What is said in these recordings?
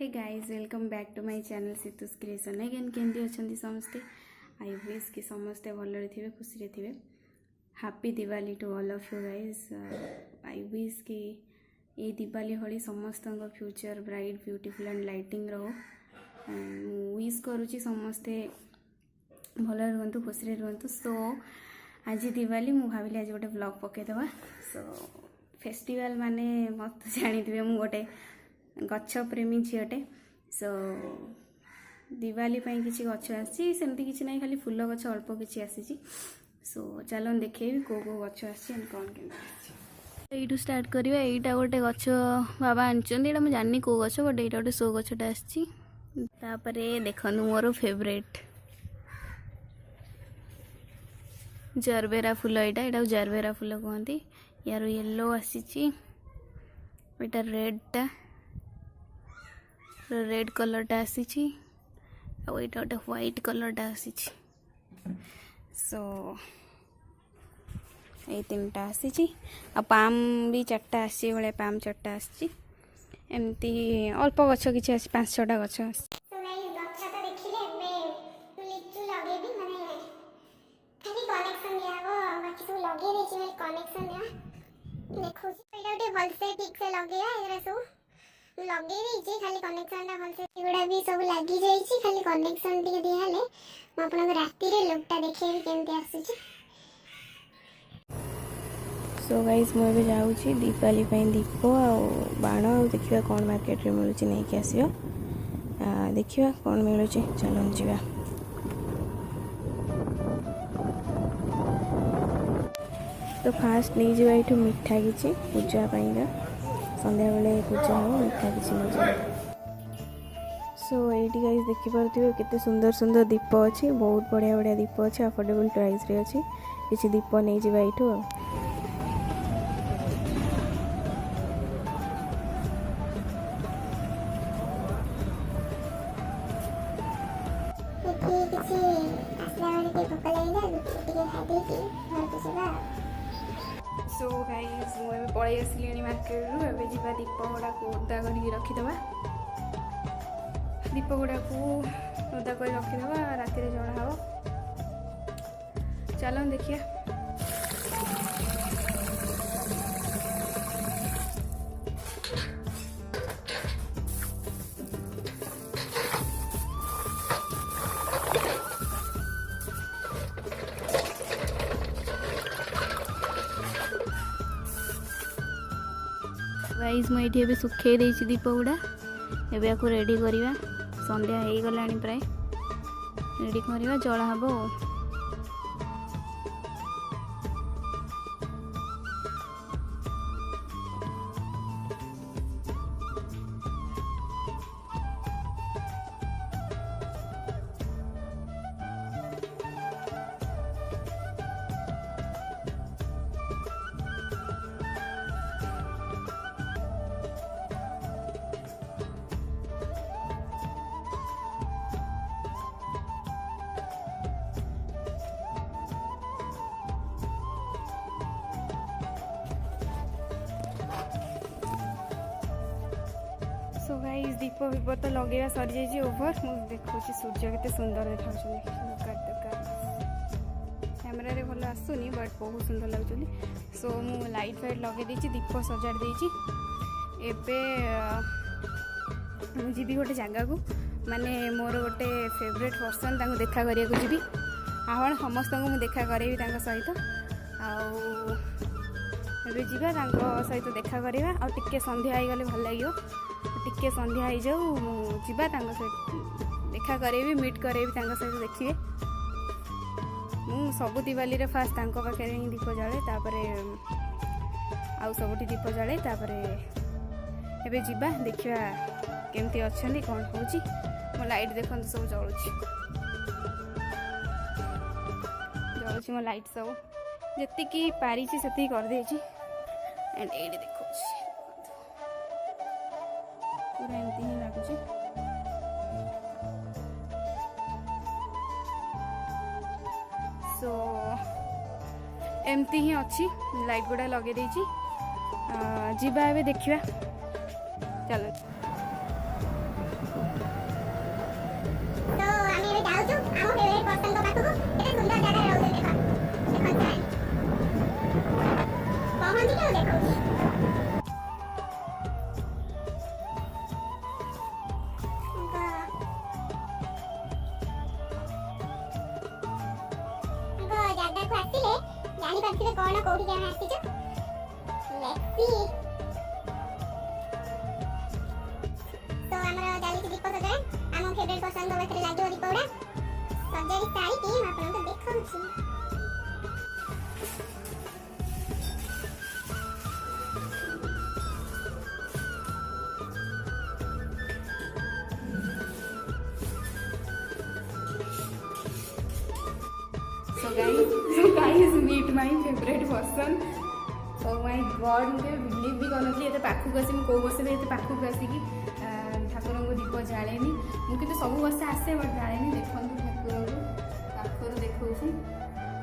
Hey guys welcome back to my channel Situ's creation again केमती अच्छा समस्ते आई विश कि समस्ते भलरे थे खुशी थे happy Diwali to all of you guys I wish कि ये दिवाली होली समस्त future bright beautiful and lighting रहो विश करुच्ची समस्ते भलरे रुहतु खुशी रुहतु सो आज दिवाली मु भाविली आज गोटे ब्लॉग पकईदे सो फेस्टिवल माने मत जानी थे मु गोटे गच्छ प्रेमी झीटे सो दिवाली किसी गच्छ आमती किसी ना खाली फूल गच्छ अल्प किसी आसी सो चलो देखेबी कौ कौ गच्छ आसी कौन के स्टार्ट करवा यहीटा गोटे गच्छ बाबा आनी मुझे जानी कौ गच्छ बट यहाँ गोटे शो गच्छटा आसपर देखु मोर फेवरेट जरबेरा फूल यहाँ जरबेरा फूल कहती यार येलो आसी रेडटा रेड कलरटा आसी यहाँ गोटे व्हाइट कलरटा आसी सो ये तीन टा आसी पाम भी चार्टा आसी भाई पाम चार्टा आसी एमती अल्प गच्छ कि 5-6टा गच्छ आसी लगे खाली कनेक्शन भलसे गुड़ा भी सब लगी जाइए खाली कनेक्शन टी दिहले आपन राति रे लुकटा देखिए केमती आसी सो गाइस मुझे जाऊँगी दीपावली दीप आ बाण आ देखा कौन मार्केट रे मिलूँ नहीं कि आस देखा कौन मिलूँ चलो जा तो फास्ट नहीं जावा ये मिठा किसी पूजा पाइंका संध्या बेले पूजा हो मिठा किसी नहीं सो ये गाइस देखिपे केते सुंदर सुंदर दीप अच्छी बहुत बढ़िया बढ़िया दीप अच्छे अफोर्डेबल प्राइस रे अच्छी किसी दीप नहीं जावा ये सो गाइस मुझे पलि आसली मार्केट रू एवं जा दीप गुड़ा ओदा कर रखीदे दीप गुड़ा ओदा कर रखीदे राति जड़ा हम चलो देखिए गाइस मुझे सुखे देती दीप गुड़ा एवं आपको रेडी करवा संध्या हो गला प्राय रेडी करवा जला हम सो गाइस दीप विप तो लगे सरी जाइए ओभर मुझे देखा सूर्य के सुंदर देखा कैमेरा रे भल आसुनी बट बहुत सुंदर लगुच सो मु लाइट फाइट लगे दीप सजाड़ देती जी गोटे जगह को माने मोर गोटे फेवरेट पर्सन देखा करने जी आपण समस्त को देखा करेबी सहित आबे जीवा सहित देखा करवा आ टिके संध्या हो गले भल लगे टिके संध्या हो जाऊ जीवा सहित देखा करेबी मीट करेबी सहित देखिए मु सबु दिवाली रे फास्ट पाखे ही दीप जले आउ सबुठी दीप जले एबे जीवा देखिया केमती अच्छी कौन होची मो लाइट देखो सब जलुची जलुची मो लाइट सब जी पारी से कर दे एंड ये देखो पूरा एमती ही लगुच सो एमती ही अच्छी लाइट गुड़ा लगे देची जीवा एबे देखिबा चलो पारथिबे कोन कोठी के हम आसीचो लेट्स सी तो हमरा जाली के दीप सजाए हम फेवरेट पसंद बखरे लागो दीपड़ा सजाई सारी की हम आपन को देखौ छी So guys, meet my favorite person. Oh my god, मुझे बिलीव भी करनथली एते पाखु आसी मु को वर्ष रे एते पाखु आसी कि ठाकुर को दीप जालेनी मु किंतु सब वर्ष आसे बट जालेनी देखंतु ठाकुर को पाखर देखौछि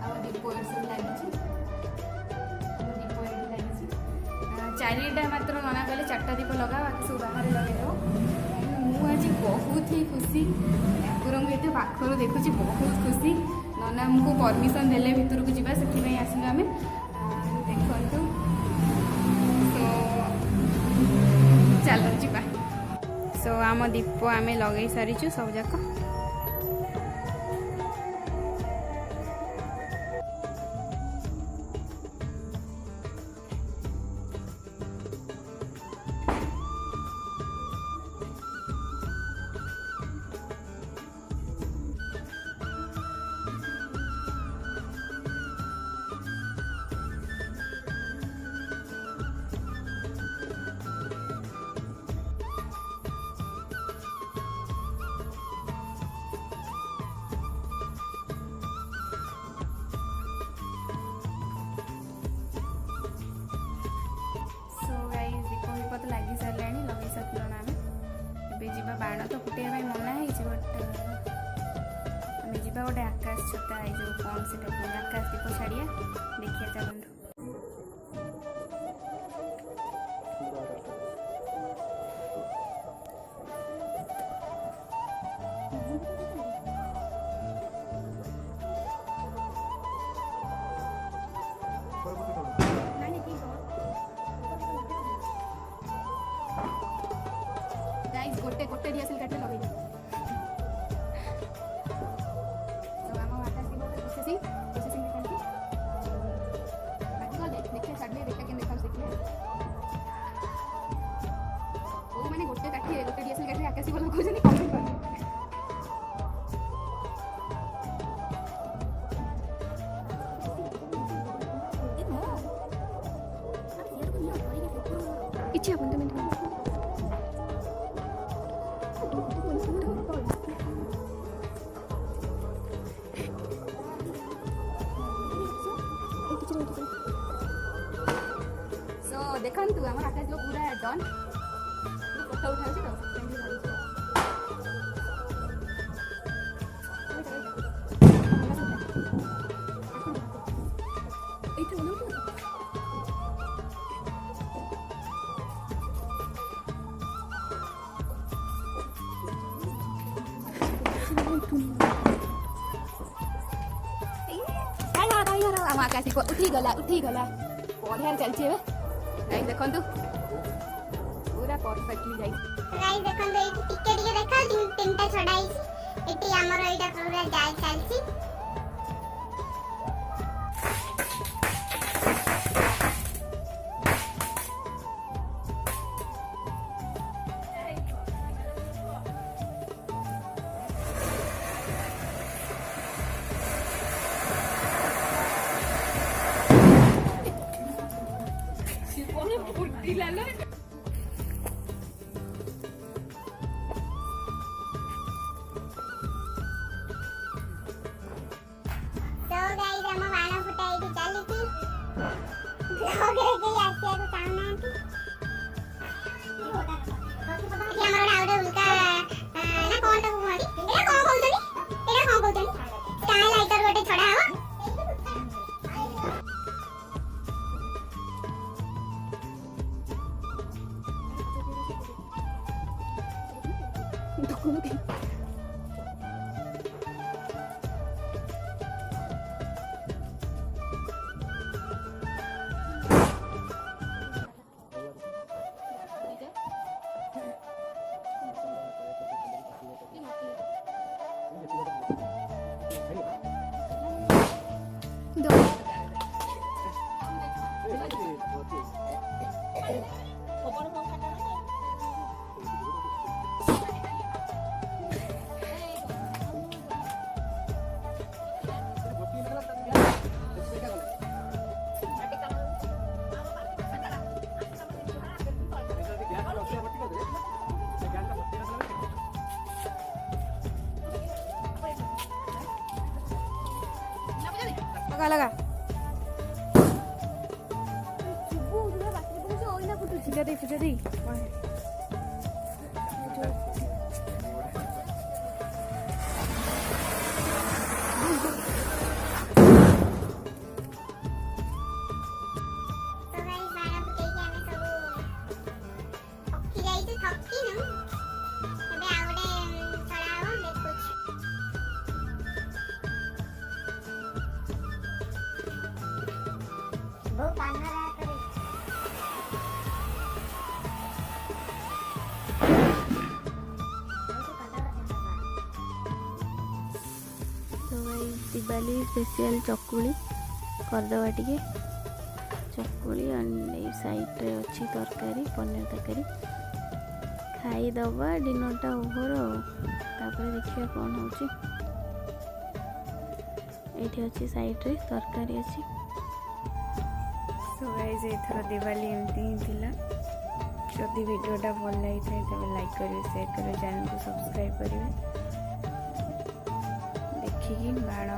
आ दीप एसे लागि छि दीप एसे लागि छि चारिटा मात्र नना कहले चारटा दीप लगाओ बाकी सब बाहर लगे दो मु आज बहुत ही खुशी ठाकुर को एते पाखर देखुछि बहुत खुशी नना हमको परमिशन देले भितर को जीवा से आसिलु आम देखु सो चलो जीवा सो आम दीप आम लगे सारीचु सब जाक तो लगी सारे लगे सारे आम ए बाण तो फुटे मना है बट आम जा गोटे आकाश छता जो कौन से आकाश दीप छाड़िया देखिए चलते गोटे गोटे रिहर्सल काटे लगे तो आम आकाश दीप प्रोसेसिंग देखा देखिए छाड़े देखा के देखा देखिए वो मैंने गोटे काटे गोटे रिहर्सल काटे आकाश दीप लगौछन कमेंट कर इच्छा अपन तो मैं देखु आम आकाश पूरा डन फोटो उठा आम आकाश उठी गला बढ़िया चलती गाइस देखंतु पूरा परफेक्टली गाइस देखंतु एटी टिके टिके देखा तीनटा छडाई एटी हमर एटा पूरा जाय चलसी लगा लगा पूजा दे तो भाई दिवाली स्पेशल चकुली करदे टे चकुली साइड रे अच्छी तरकारी पनीर तरकारी खाईदबा डिनरटा ओभर तापर देखिए कौन होची एठी अच्छी साइड रे तरकारी अच्छी। सो गाइस एथर दिवाली एमती ही थिला जदि वीडियोटा भल लगी थाए तबे लाइक करिवे शेयर करिवे चैनल को सब्सक्राइब करिवे देखिए बाण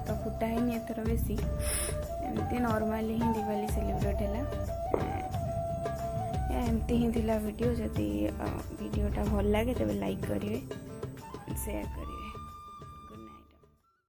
तो फुटा ही एथर बेसी एमती नॉर्मली ही दिवाली सेलिब्रेट है एमती ही थिला वीडियो जदि वीडियोटा भल लगे तबे लाइक करिवे शेयर करिवे।